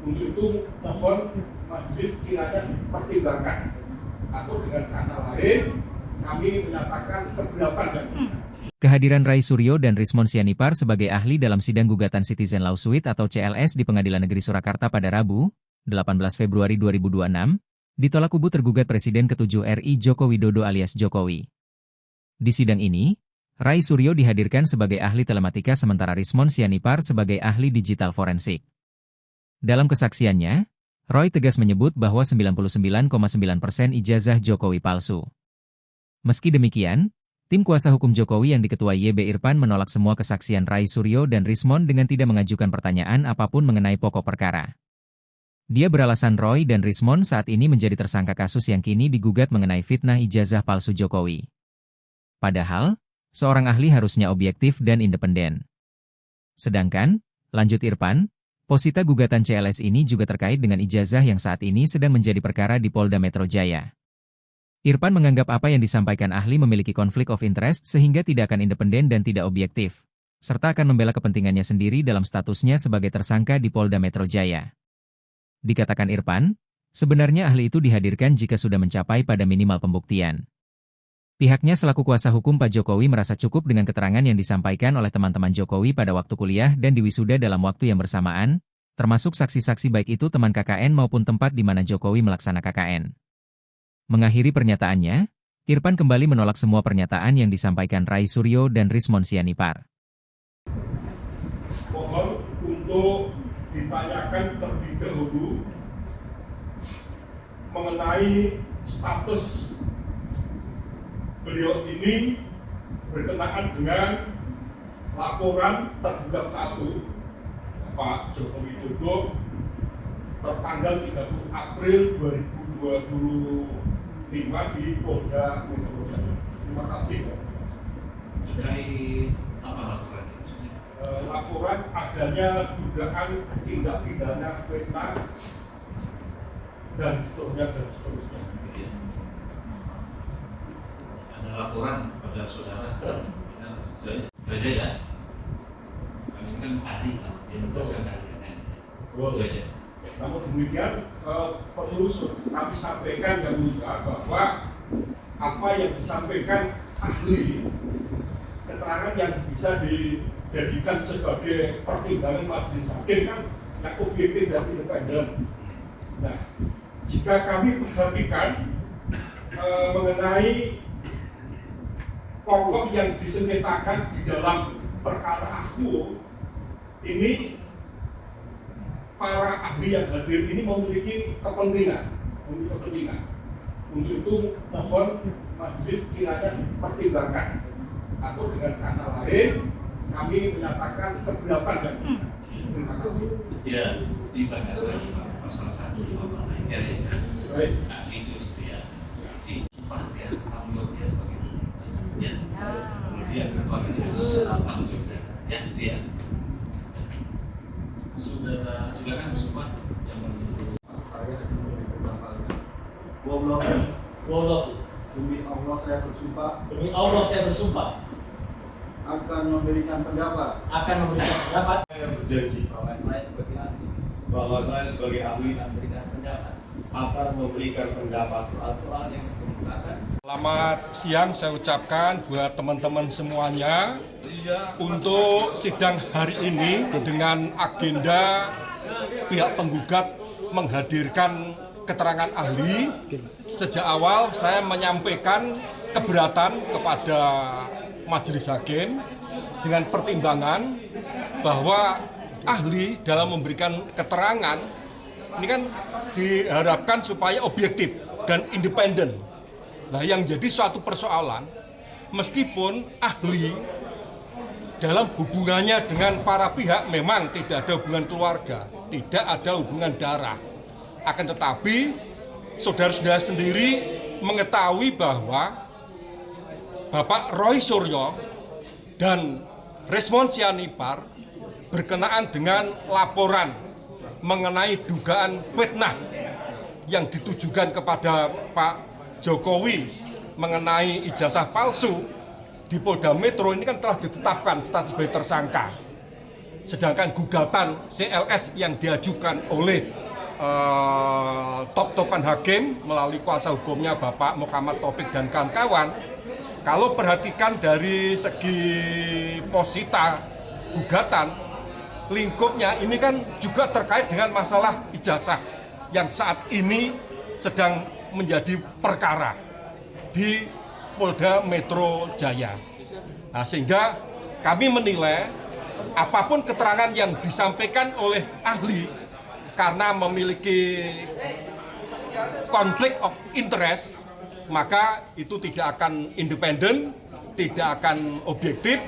Untuk itu mohon majelis kiranya pertimbangkan, atau dengan kata lain kami menyatakan keberatan dan Kehadiran Ray Suryo dan Rismon Sianipar sebagai ahli dalam sidang gugatan Citizen Lawsuit atau CLS di Pengadilan Negeri Surakarta pada Rabu, 18 Februari 2026, ditolak kubu tergugat Presiden ke-7 RI Joko Widodo alias Jokowi. Di sidang ini, Ray Suryo dihadirkan sebagai ahli telematika sementara Rismon Sianipar sebagai ahli digital forensik. Dalam kesaksiannya, Roy tegas menyebut bahwa 99,9% ijazah Jokowi palsu. Meski demikian, tim kuasa hukum Jokowi yang diketuai YB Irfan menolak semua kesaksian Ray Suryo dan Rismon dengan tidak mengajukan pertanyaan apapun mengenai pokok perkara. Dia beralasan Roy dan Rismon saat ini menjadi tersangka kasus yang kini digugat mengenai fitnah ijazah palsu Jokowi. Padahal, seorang ahli harusnya objektif dan independen. Sedangkan, lanjut Irfan, posita gugatan CLS ini juga terkait dengan ijazah yang saat ini sedang menjadi perkara di Polda Metro Jaya. Irfan menganggap apa yang disampaikan ahli memiliki konflik of interest sehingga tidak akan independen dan tidak objektif, serta akan membela kepentingannya sendiri dalam statusnya sebagai tersangka di Polda Metro Jaya. Dikatakan Irfan, sebenarnya ahli itu dihadirkan jika sudah mencapai pada minimal pembuktian. Pihaknya selaku kuasa hukum Pak Jokowi merasa cukup dengan keterangan yang disampaikan oleh teman-teman Jokowi pada waktu kuliah dan di wisuda dalam waktu yang bersamaan, termasuk saksi-saksi baik itu teman KKN maupun tempat di mana Jokowi melaksanakan KKN. Mengakhiri pernyataannya, Irfan kembali menolak semua pernyataan yang disampaikan Ray Suryo dan Rismon Sianipar. Mohon untuk ditanyakan terlebih dahulu mengenai status beliau ini berkenaan dengan laporan tergugat 1 Pak Joko Widodo tertanggal 30 April 2025 di Polda Metro Jaya. Terima kasih. Terkait apa laporan? Laporan adanya dugaan tindak pidana fitnah dan seterusnya. Laporan pada saudara saja ya, kami kan ahli lah, jadi ahli. Namun demikian perlu kami sampaikan dan juga bahwa apa yang disampaikan ahli, keterangan yang bisa dijadikan sebagai pertimbangan majelis hakim kan yang objektif dan independen. Nah, jika kami perhatikan mengenai pokok yang disengketakan di dalam perkara aku ini, para ahli yang hadir ini memiliki kepentingan. Untuk itu mohon majelis kiranya pertimbangkan, atau dengan kata lain kami menyatakan keberatan dan terima kasih. Ya, dibaca lagi pasal 158 ya. Baik. Itu ya. Di partai anggotanya sebagai ya, kemudian anggota ya dia. Saudara silakan semua yang menurut saya beberapa kali. Demi Allah saya bersumpah akan memberikan pendapat Saya berjanji bahwa saya sebagai ahli akan memberikan pendapat soal-soal yang dikemukakan. Selamat siang saya ucapkan buat teman-teman semuanya untuk sidang hari ini dengan agenda pihak penggugat menghadirkan keterangan ahli. Sejak awal saya menyampaikan keberatan kepada majelis hakim dengan pertimbangan bahwa ahli dalam memberikan keterangan ini kan diharapkan supaya objektif dan independen. Nah, yang jadi suatu persoalan, meskipun ahli dalam hubungannya dengan para pihak memang tidak ada hubungan keluarga, tidak ada hubungan darah. Akan tetapi, saudara-saudara sendiri mengetahui bahwa Bapak Roy Suryo dan Rismon Sianipar berkenaan dengan laporan mengenai dugaan fitnah yang ditujukan kepada Pak Jokowi mengenai ijazah palsu di Polda Metro ini kan telah ditetapkan status sebagai tersangka. sedangkan gugatan CLS yang diajukan oleh top-topan hakim melalui kuasa hukumnya Bapak Muhammad Taufik dan kawan-kawan, kalau perhatikan dari segi posita gugatan, lingkupnya ini kan juga terkait dengan masalah ijazah yang saat ini sedang menjadi perkara di Polda Metro Jaya. Nah, sehingga kami menilai apapun keterangan yang disampaikan oleh ahli karena memiliki konflik of interest, maka itu tidak akan independen, tidak akan objektif,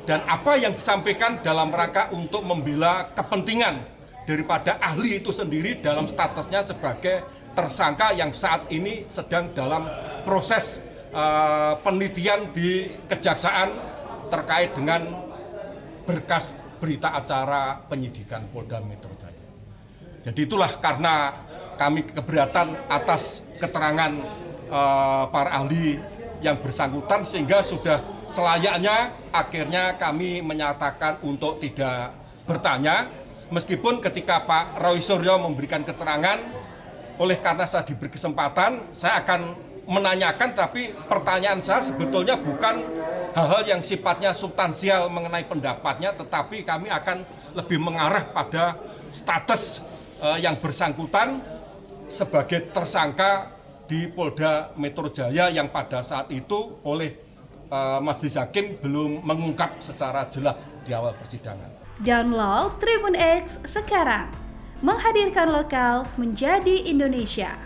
dan apa yang disampaikan dalam rangka untuk membela kepentingan daripada ahli itu sendiri dalam statusnya sebagai tersangka yang saat ini sedang dalam proses penelitian di kejaksaan terkait dengan berkas berita acara penyidikan Polda Metro Jaya. Jadi itulah karena kami keberatan atas keterangan para ahli yang bersangkutan, sehingga sudah selayaknya akhirnya kami menyatakan untuk tidak bertanya, meskipun ketika Pak Roy Suryo memberikan keterangan, oleh karena saya diberi kesempatan, saya akan menanyakan, tapi pertanyaan saya sebetulnya bukan hal-hal yang sifatnya substansial mengenai pendapatnya, tetapi kami akan lebih mengarah pada status yang bersangkutan sebagai tersangka di Polda Metro Jaya yang pada saat itu oleh Majelis Hakim belum mengungkap secara jelas di awal persidangan. Download Tribun X sekarang, menghadirkan lokal menjadi Indonesia.